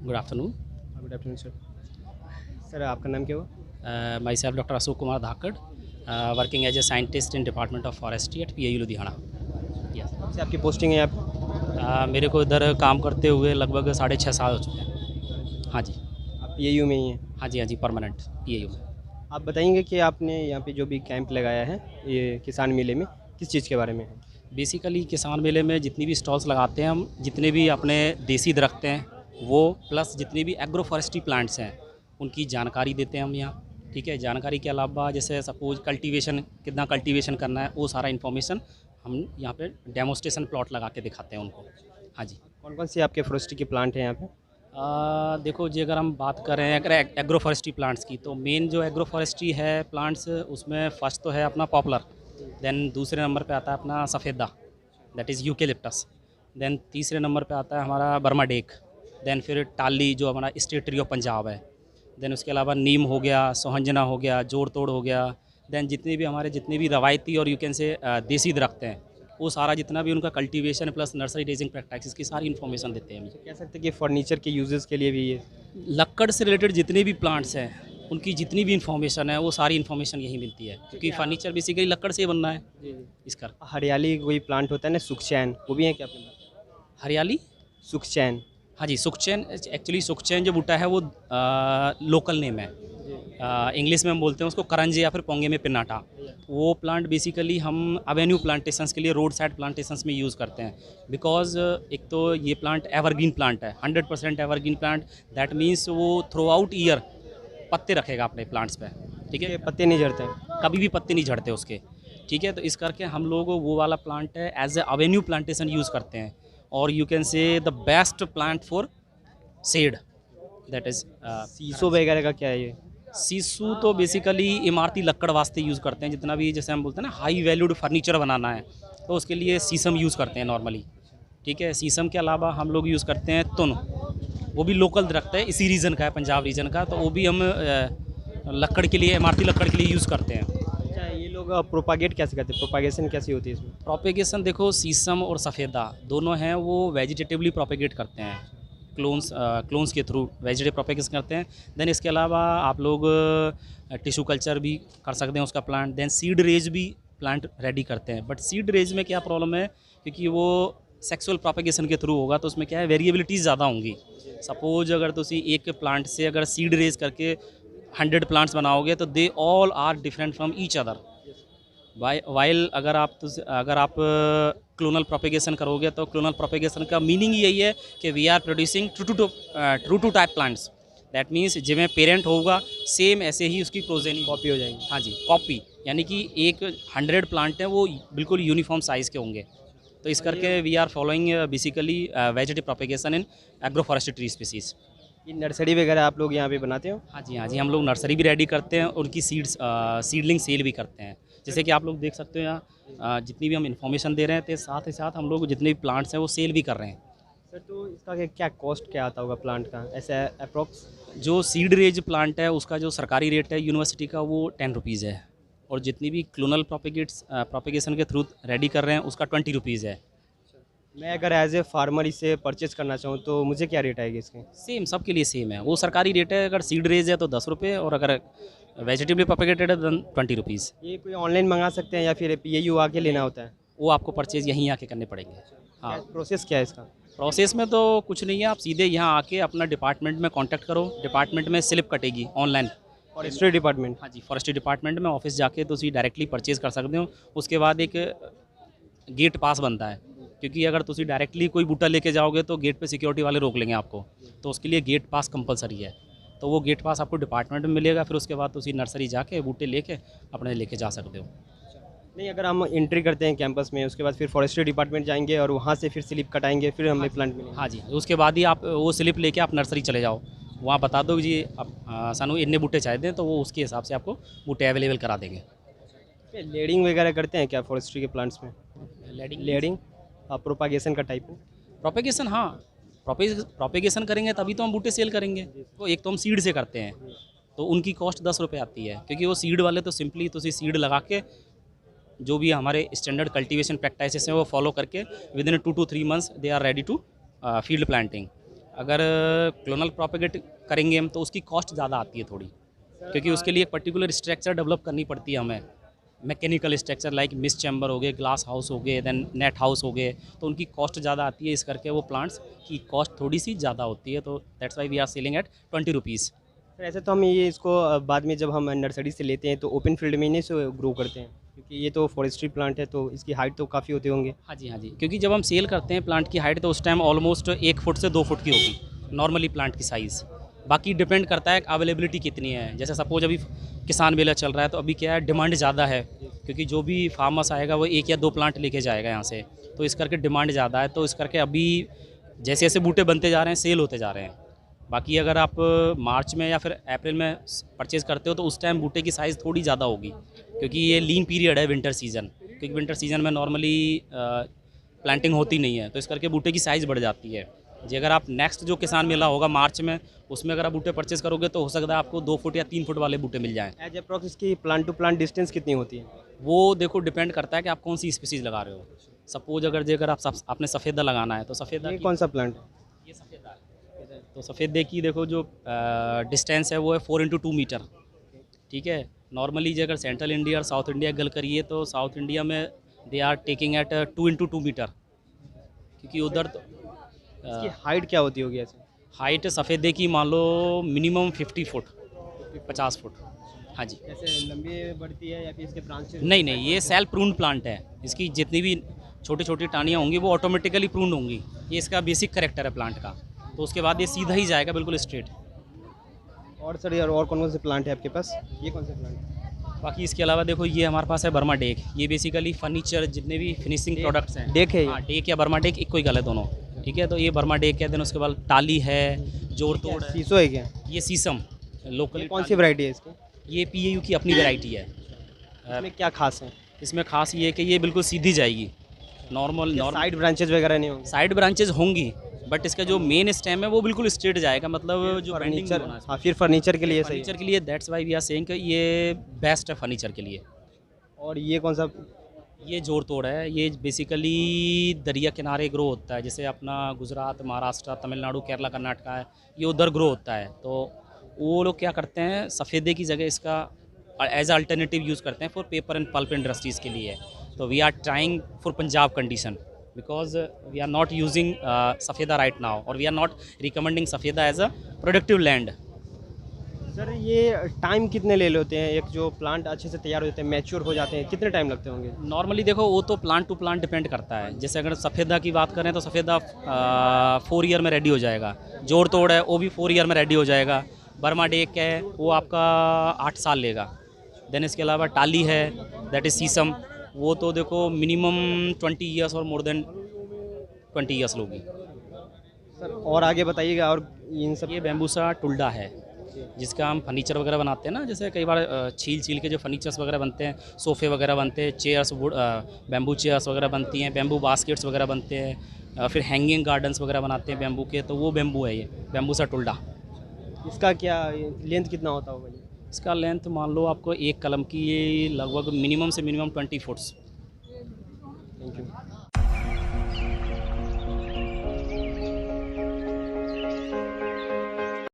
Good afternoon. Good afternoon sir. Sir आपका नाम क्या हुआ? Myself doctor Ashok Kumar Dhakad, working as a scientist in department of forestry at PIU Ludhiana. Yes. कब से आपकी पोस्टिंग है यहाँ पे? मेरे को इधर काम करते हुए लगभग 6.5 साल हो चुके हैं। हाँ जी। आप PIU में ही हैं? हाँ जी परमानेंट PIU में। आप बताएंगे कि आपने यहाँ पे जो भी कैंप लगाया है ये किसान मेले में, किस चीज़ के बारे में है? बेसिकली किसान मेले में जितनी भी स्टॉल्स लगाते हैं हम, जितने भी अपने देसी दरख्त हैं वो, प्लस जितने भी एग्रो फॉरेस्ट्री प्लांट्स हैं उनकी जानकारी देते हैं हम यहाँ। ठीक है, जानकारी के अलावा जैसे सपोज कल्टीवेशन, कितना कल्टीवेशन करना है, वो सारा इन्फॉर्मेशन हम यहाँ पे डेमोस्ट्रेशन प्लॉट लगा के दिखाते हैं उनको। हाँ जी। कौन कौन से आपके फॉरेस्ट्री के प्लांट हैं यहाँ पे? देखो जी, अगर हम बात कर रहे हैं अगर एग्रो फॉरेस्ट्री प्लांट्स की, तो मेन जो एग्रो फॉरेस्ट्री है प्लांट्स, उसमें फर्स्ट तो है अपना पॉपुलर, देन दूसरे नंबर पे आता है अपना सफ़ेदा, दैट इज़ यूकेलिप्टस, देन तीसरे नंबर पे आता है हमारा बर्मा डेक, देन फिर टाली जो हमारा स्टेट ट्री ऑफ पंजाब है, देन उसके अलावा नीम हो गया, सोहंजना हो गया, जोड़ तोड़ हो गया, देन जितने भी रवायती और यू कैन से देसी दरख्त हैं वो सारा जितना भी उनका cultivation plus nursery raising practice की सारी इन्फॉर्मेशन देते हैं हमें। कह सकते हैं कि फर्नीचर के यूजेस के लिए भी ये लक्कड़ से रिलेटेड जितने भी प्लांट्स हैं उनकी जितनी भी इन्फॉर्मेशन है वो सारी इन्फॉर्मेशन यहीं मिलती है, क्योंकि फर्नीचर बेसिकली लक्कड़ से ही बनना है। जी इस कर हरियाली कोई प्लांट होता है ना, सुखचैन, वो भी है क्या अपने पास? हरियाली, सुखचैन। हाँ जी, सुखचैन। एक्चुअली सुखचैन जो बूटा है वो लोकल नेम है, इंग्लिश में हम बोलते हैं उसको करंजे या फिर पोंगे में पिन्नाटा। वो प्लांट बेसिकली हम एवेन्यू प्लांटेशंस के लिए, रोड साइड प्लांटेशंस में यूज़ करते हैं, बिकॉज एक तो ये प्लांट एवरग्रीन प्लांट है, 100% एवरग्रीन प्लांट। दैट मीन्स वो थ्रू आउट ईयर पत्ते रखेगा अपने प्लांट्स पे। ठीक है, पत्ते नहीं झड़ते हैं? कभी भी पत्ते नहीं झड़ते उसके। ठीक है, तो इस करके हम लोग वो वाला प्लांट है as a avenue plantation use करते हैं, और you can say the best plant for shade, that is शीशो वगैरह का क्या है ये? सीसू तो बेसिकली इमारती लक्कड़ वास्ते यूज़ करते हैं, जितना भी जैसे हम बोलते हैं ना हाई वैल्यूड फर्नीचर बनाना है तो उसके लिए शीशम यूज़ करते हैं नॉर्मली। ठीक है, शीशम के अलावा हम लोग यूज़ करते हैं तुन, वो भी लोकल दरख्त है, इसी रीजन का है, पंजाब रीजन का, तो वो भी हम लक्कड़ के लिए, इमारती लक्कड़ के लिए यूज़ करते हैं। अच्छा, ये लोग प्रोपागेट कैसे करते हैं? प्रोपागेशन कैसी होती है इसमें? प्रोपेगेशन देखो, शीशम और सफ़ेदा दोनों हैं वो वेजिटेटिवली प्रोपेगेट करते हैं, क्लोन्स के थ्रू वेजिटेटिव प्रोपेगेशन करते हैं। देन इसके अलावा आप लोग टिश्यू कल्चर भी कर सकते हैं उसका प्लांट, देन सीड रेज भी प्लांट रेडी करते हैं। बट सीड रेज में क्या प्रॉब्लम है, क्योंकि वो सेक्सुअल प्रोपेगेशन के थ्रू होगा तो उसमें क्या है, वेरिएबिलिटीज़ ज़्यादा होंगी। सपोज अगर तुसी एक प्लांट से अगर सीड रेज करके 100 प्लांट्स बनाओगे तो they all are different from each other. While अगर आप क्लोनल प्रोपेगेशन करोगे तो क्लोनल प्रोपेगेशन का मीनिंग यही है कि we are producing true to type plants. That means जिमें पेरेंट होगा सेम ऐसे ही उसकी प्रोजेनी कॉपी हो जाएगी। हाँ जी, कॉपी, यानी कि एक 100 प्लांट हैं वो बिल्कुल यूनिफॉर्म साइज़ के होंगे। तो इस करके we are following basically vegetative propagation in agro forestry tree species. ये नर्सरी वगैरह आप लोग यहाँ पे बनाते हो? हाँ जी, हम लोग नर्सरी भी रेडी करते हैं, उनकी सीडलिंग सेल भी करते हैं। जैसे कि आप लोग देख सकते हो यहाँ जितनी भी हम इन्फॉर्मेशन दे रहे हैं तो साथ ही साथ हम लोग जितने भी प्लांट्स हैं वो सेल भी कर रहे हैं। सर तो इसका क्या कॉस्ट क्या आता होगा प्लांट का, ऐसा अप्रोक्स? जो सीड रेज प्लांट है उसका जो सरकारी रेट है यूनिवर्सिटी का वो 10 रुपीज़ है, और जितनी भी क्लोनल प्रोपेगेशन के थ्रू रेडी कर रहे हैं उसका 20 रुपीज़ है। मैं अगर एज ए फार्मर इसे परचेज करना चाहूँ तो मुझे क्या रेट आएगी इसके? सेम, सबके लिए सेम है, वो सरकारी रेट है। अगर सीड रेज है तो 10 रुपये, और अगर वेजिटेबली प्रोपेगेटेड है तो 20 रुपीज़। ये कोई ऑनलाइन मंगा सकते हैं या फिर PIU आके लेना होता है? वो आपको परचेज़ यहीं आके करने पड़ेंगे। हाँ, प्रोसेस क्या है इसका? प्रोसेस में तो कुछ नहीं है, आप सीधे यहाँ आके अपना डिपार्टमेंट में कांटेक्ट करो, डिपार्टमेंट में स्लिप कटेगी ऑनलाइन। Forestry department? हाँ जी, फॉरेस्ट्री डिपार्टमेंट में ऑफिस जाके तो उसी डायरेक्टली परचेज़ कर सकते हो। उसके बाद एक गेट पास बनता है, क्योंकि अगर तुसी डायरेक्टली कोई बूटा लेके जाओगे तो गेट पे सिक्योरिटी वाले रोक लेंगे आपको, तो उसके लिए गेट पास कंपलसरी है। तो वो गेट पास आपको डिपार्टमेंट में मिलेगा, फिर उसके बाद तुसी नर्सरी जाके बूटे लेके अपने लेके जा सकते हो। नहीं, अगर हम एंट्री करते हैं कैंपस में उसके बाद फिर फॉरेस्ट्री डिपार्टमेंट जाएंगे और वहाँ से फिर स्लिप कटाएंगे, फिर हमें प्लांट मिलेंगे? हाँ जी, उसके बाद ही आप वो स्लिप लेके आप नर्सरी चले जाओ, वहाँ बता दो जी आप सानू इतने बूटे चाहिए, तो वो उसके हिसाब से आपको बूटे अवेलेबल करा देंगे। लेडिंग वगैरह करते हैं क्या फॉरेस्ट्री के प्लांट्स में? लेडिंग प्रोपागेशन का टाइप है? प्रोपेगेशन, हाँ, प्रोपेगेशन करेंगे तभी तो हम बूटे सेल करेंगे। तो एक तो हम सीड से करते हैं तो उनकी कॉस्ट 10 रुपये आती है, क्योंकि वो सीड वाले तो सिंपली तो सीड लगा के जो भी हमारे स्टैंडर्ड कल्टीवेशन प्रैक्टिसेस हैं वो फॉलो करके within 2 to 3 months they are ready to field planting. अगर क्लोनल प्रोपेगेट करेंगे हम तो उसकी कॉस्ट ज़्यादा आती है थोड़ी, क्योंकि उसके लिए एक पर्टिकुलर स्ट्रक्चर डेवलप करनी पड़ती है हमें, mechanical structure like mist chamber हो गए, ग्लास हाउस हो गए, देन नेट हाउस हो गए, तो उनकी कॉस्ट ज़्यादा आती है, इस करके वो प्लांट्स की कॉस्ट थोड़ी सी ज़्यादा होती है, तो that's why we are selling at 20 rupees. Sir ऐसे तो हम ये इसको बाद में जब हम नर्सरी से लेते हैं तो ओपन फील्ड में इन्हीं से ग्रो करते हैं, क्योंकि ये तो फॉरेस्ट्री प्लांट है तो इसकी हाइट तो काफ़ी होते होंगे। हाँ जी, हाँ जी, क्योंकि जब हम सेल करते हैं प्लांट की हाइट तो उस टाइम ऑलमोस्ट 1 फुट से 2 फुट की होगी नॉर्मली प्लांट की साइज़। बाकी डिपेंड करता है अवेलेबिलिटी कितनी है, जैसे सपोज अभी किसान मेला चल रहा है तो अभी क्या है, डिमांड ज़्यादा है, क्योंकि जो भी फार्मर्स आएगा वो 1 या 2 प्लांट लेके जाएगा यहाँ से, तो इस करके डिमांड ज़्यादा है, तो इस करके अभी जैसे जैसे बूटे बनते जा रहे हैं सेल होते जा रहे हैं। बाकी अगर आप मार्च में या फिर अप्रैल में परचेज़ करते हो तो उस टाइम बूटे की साइज़ थोड़ी ज़्यादा होगी, क्योंकि ये लीन पीरियड है विंटर सीज़न, क्योंकि विंटर सीज़न में नॉर्मली प्लांटिंग होती नहीं है, तो इस करके बूटे की साइज़ बढ़ जाती है। जी अगर आप नेक्स्ट जो किसान मेला होगा मार्च में, उसमें अगर आप बूटे परचेज़ करोगे तो हो सकता है आपको 2 फुट या 3 फुट वाले बूटे मिल जाएँ। एज अप्रॉक्स इसकी प्लांट टू प्लांट डिस्टेंस कितनी होती है? वो देखो डिपेंड करता है कि आप कौन सी स्पीसीज़ लगा रहे हो। सपोज अगर आप आपने सफ़ेदा लगाना है तो सफ़ेदा ये कौन सा प्लांट है? ये सफ़ेदा है, तो सफ़ेदे की देखो जो डिस्टेंस है वो है 4x2 मीटर, ठीक है। नॉर्मली जो अगर सेंट्रल इंडिया और साउथ इंडिया गल करिए तो साउथ इंडिया में they are taking at 2x2 metre, क्योंकि उधर तो इसकी हाइट क्या होती होगी ऐसे? हाइट सफ़ेदे की मान लो मिनिमम 50 फुट, 50 फुट। हाँ जी, ऐसे लंबी बढ़ती है या फिर इसके ब्रांचेस? नहीं नहीं, ये सेल्फ प्रून प्लांट है, इसकी जितनी भी छोटी छोटी टानियाँ होंगी वो ऑटोमेटिकली प्रून होंगी, ये इसका बेसिक करेक्टर है प्लांट का, तो उसके बाद ये सीधा ही जाएगा बिल्कुल स्ट्रेट। और सर यार और कौन कौन से प्लांट है आपके पास? ये कौन से प्लांट है? बाकी इसके अलावा देखो ये हमारे पास है बर्मा डेक, ये बेसिकली फर्नीचर जितने भी फिनिशिंग प्रोडक्ट्स हैं। डेक है ये? हाँ, डेक या बर्मा डेक एक कोई गल है दोनों, ठीक है। तो ये बर्मा डेक है, देन उसके बाद टाली है, जोर तोड़ है, शीशो है क्या? ये सीसम लोकल। ये कौन सी वैरायटी है इसकी? ये PAU की अपनी वैरायटी है। इसमें क्या खास है? इसमें खास ये है कि ये बिल्कुल सीधी जाएगी, नॉर्मल साइड ब्रांचेज वगैरह नहीं होंगे? साइड ब्रांचेज होंगी, बट इसका जो मेन स्टेम है वो बिल्कुल स्ट्रेट जाएगा, मतलब जो फर्नीचर, फर्नीचर, हाँ फिर फर्नीचर के लिए सही फर्नीचर है। के लिए that's why we are saying कि ये बेस्ट है फर्नीचर के लिए। और ये कौन सा? ये जोर तोड़ है, ये बेसिकली दरिया किनारे ग्रो होता है, जैसे अपना गुजरात, महाराष्ट्र, तमिलनाडु, केरला, कर्नाटका है, ये उधर ग्रो होता है, तो वो लोग क्या करते हैं सफ़ेदे की जगह इसका एज अल्टरनेटिव यूज़ करते हैं for paper and pulp industries के लिए। तो we are trying for Punjab condition, because we are not using सफ़ेदा राइट नाउ, और वी आर नॉट रिकमेंडिंग सफ़ेदा as a productive land. Sir ये टाइम कितने ले लेते हैं, एक जो प्लांट अच्छे से तैयार हो जाते हैं, मैच्योर हो जाते हैं, कितने टाइम लगते होंगे? नॉर्मली देखो वो तो प्लांट टू प्लांट डिपेंड करता है, जैसे अगर सफ़ेदा की बात करें तो सफ़ेदा 4 ईयर में रेडी हो जाएगा, जोर तोड़ है वो भी 4 ईयर में रेडी हो जाएगा, बर्मा डेक है वो आपका 8 साल लेगा, देन इसके अलावा टाली है दैट इज़ सीसम, वो तो देखो मिनिमम 20 ईयर्स और मोर देन 20 ईयर्स लोगी। सर और आगे बताइएगा। और इन सब ये बैम्बूसा टुल्डा है, जिसका हम फर्नीचर वगैरह बनाते हैं ना, जैसे कई बार छील छील के जो फर्नीचर्स वगैरह बनते हैं, सोफ़े वगैरह बनते हैं, चेयर्स, वुड बैम्बू चेयर्स वगैरह बनती हैं, बैम्बू बास्केट्स वगैरह बनते हैं, फिर हैंगिंग गार्डन्स वगैरह बनाते हैं बैम्बू के, तो वो बैम्बू है ये बैम्बूसा टुल्डा। इसका क्या लेंथ कितना होता होगा ये? इसका लेंथ मान लो आपको एक कलम की लगभग मिनिमम से मिनिमम 20 फुट्स। Thank you.